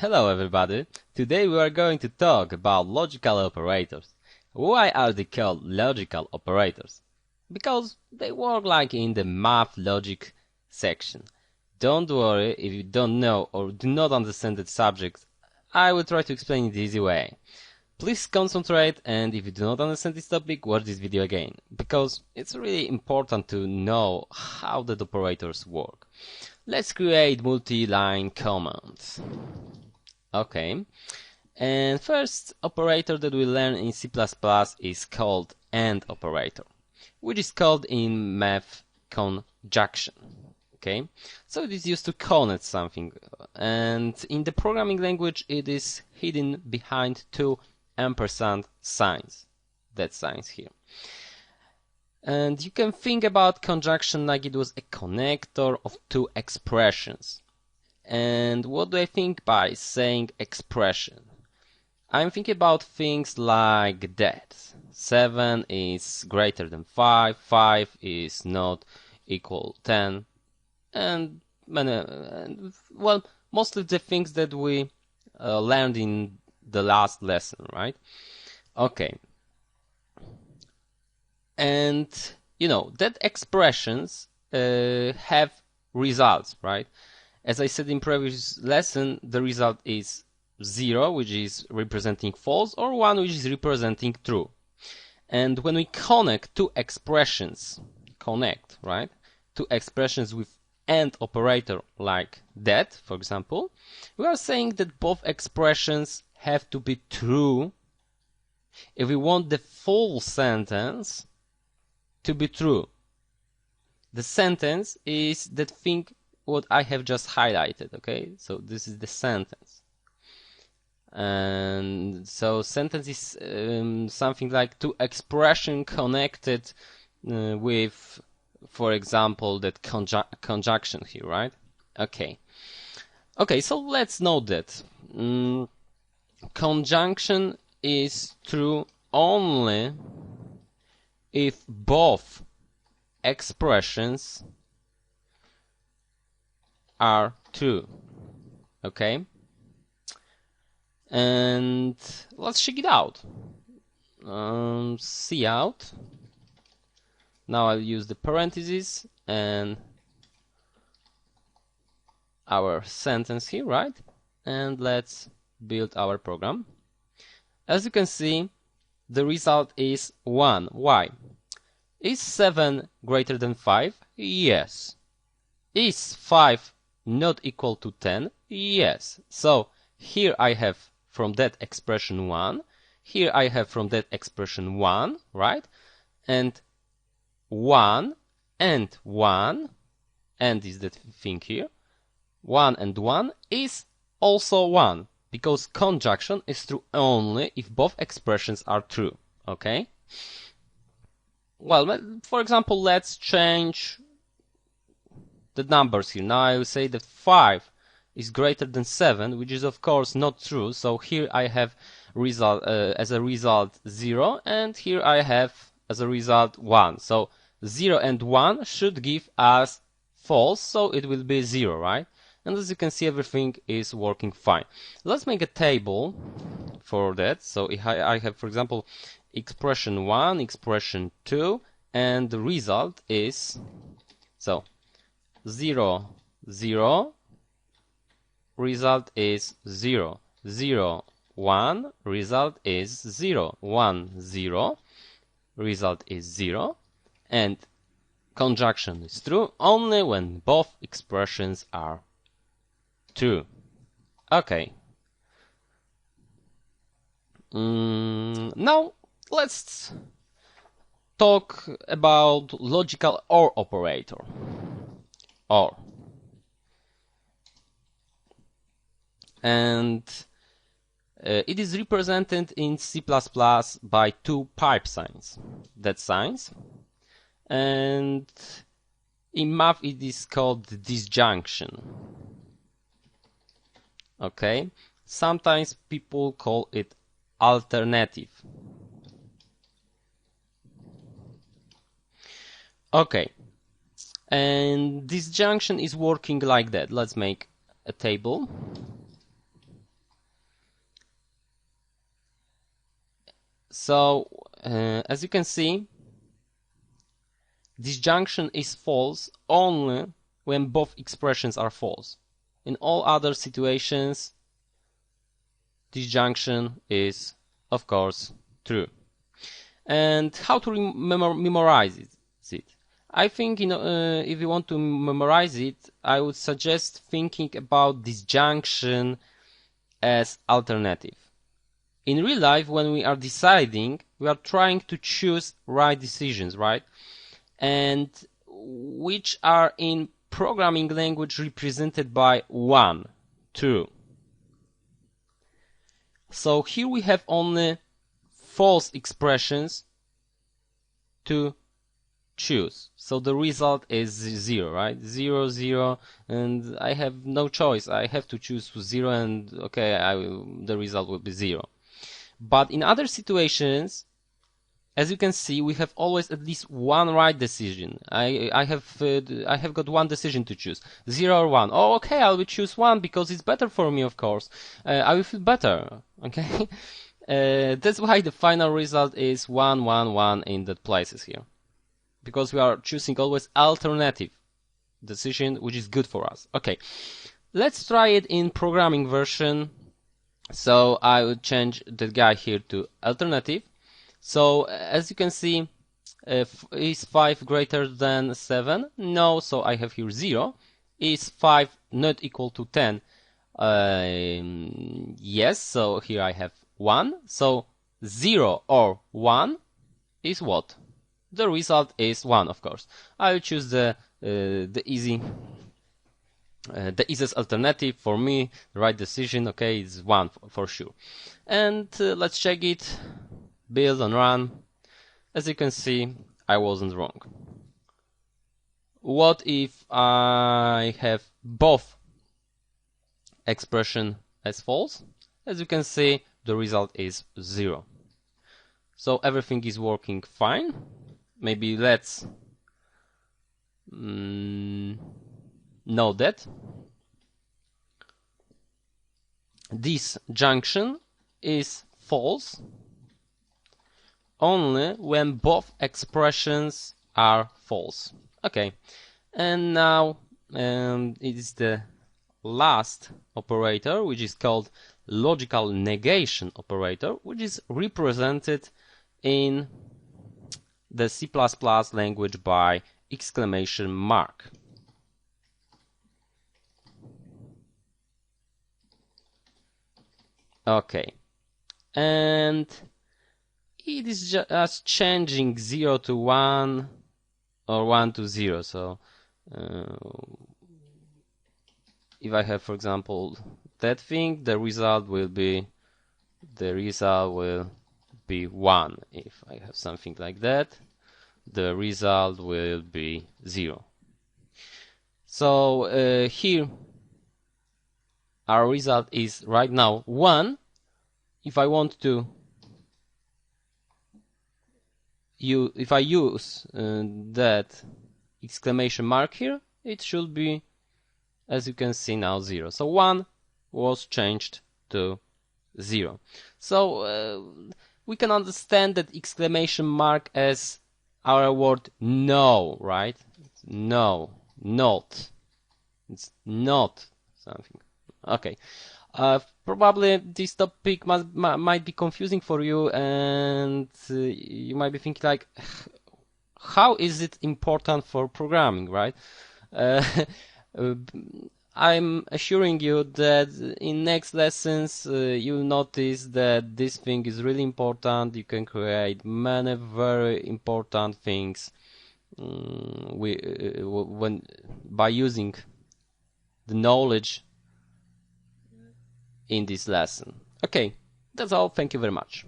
Hello everybody. Today we are going to talk about logical operators. Why are they called logical operators? Because they work like in the math logic section. Don't worry if you don't know or do not understand the subject. I will try to explain it the easy way. Please concentrate, and if you do not understand this topic, watch this video again, because it's really important to know how the operators work. Let's create multi-line commands. Okay, and first operator that we learn in C++ is called AND operator, which is called in math conjunction. Okay, so it is used to connect something, and in the programming language it is hidden behind two ampersand signs, that signs here. And you can think about conjunction like it was a connector of two expressions. And what do I think by saying expression? I'm thinking about things like that. 7 is greater than 5, 5 is not equal 10, and well, mostly the things that we learned in the last lesson, right? Okay. And you know that expressions have results, right? As I said in previous lesson, the result is 0, which is representing false, or 1, which is representing true. And when we connect two expressions, right? Two expressions with AND operator like that, for example, we are saying that both expressions have to be true if we want the full sentence to be true. The sentence is that thing what I have just highlighted, okay? So this is the sentence. And so sentence is something like two expression connected with, for example, that conjunction here, right? Okay. Okay, so let's note that conjunction is true only if both expressions are true. Okay, and let's check it out. See out. Now I'll use the parentheses and our sentence here, right? And let's build our program. As you can see, the result is 1. Why? Is 7 greater than 5? Yes. Is 5 not equal to 10? Yes. So here I have from that expression 1. Here I have from that expression 1, right? And 1 and 1, and is that thing here. 1 and 1 is also 1, because conjunction is true only if both expressions are true. Okay? Well, for example, let's change the numbers here. Now I will say that 5 is greater than 7, which is of course not true. So here I have result as a result 0, and here I have as a result 1. So 0 and 1 should give us false, so it will be 0, right? And as you can see, everything is working fine. Let's make a table for that. So I have, for example, expression 1, expression 2, and the result is, so 0, 0, result is 0, 0, 1, result is 0, 1, 0, result is 0, and conjunction is true only when both expressions are true. Okay. Now let's talk about logical OR operator. OR. And it is represented in C++ by two pipe signs, that signs, and in math it is called disjunction. Okay, sometimes people call it alternative. Okay, and disjunction is working like that. Let's make a table. So as you can see, disjunction is false only when both expressions are false. In all other situations, disjunction is, of course, true. And how to memorize it? I think if you want to memorize it, I would suggest thinking about disjunction as alternative. In real life, when we are deciding, we are trying to choose right decisions, right? And which are in programming language represented by 1, 2. So here we have only false expressions to choose. So the result is 0, right? 0, 0, and I have no choice. I have to choose 0, and okay, the result will be 0. But in other situations, as you can see, we have always at least one right decision. I have got one decision to choose, 0 or 1. Oh, okay, I will choose 1 because it's better for me, of course. I will feel better, okay? That's why the final result is 1, 1, 1 in the places here. Because we are choosing always alternative decision, which is good for us. Okay, let's try it in programming version. So I will change the guy here to alternative. So as you can see, is 5 greater than 7? No, so I have here 0. Is 5 not equal to 10? Yes, so here I have 1. So 0 or 1 is what? The result is 1, of course. I will choose the easiest alternative for me. The right decision, okay, is 1 for sure. And let's check it. Build and run. As you can see, I wasn't wrong. What if I have both expression as false? As you can see, the result is 0. So everything is working fine. Maybe let's note that this junction is false only when both expressions are false. Okay, and now it is the last operator, which is called logical negation operator, which is represented in the C++ language by exclamation mark. Okay, and it is just changing 0 to 1 or 1 to 0. So if I have, for example, that thing, the result will be 1. If I have something like that, the result will be 0. So here our result is right now 1. If I want to if I use that exclamation mark here, it should be, as you can see now, 0. So 1 was changed to 0. So we can understand that exclamation mark as our word no, right? It's no, not. It's not something. Okay. Probably this topic might be confusing for you, and you might be thinking like, how is it important for programming, right? I'm assuring you that in next lessons you'll notice that this thing is really important. You can create many very important things by using the knowledge in this lesson. Okay, that's all. Thank you very much.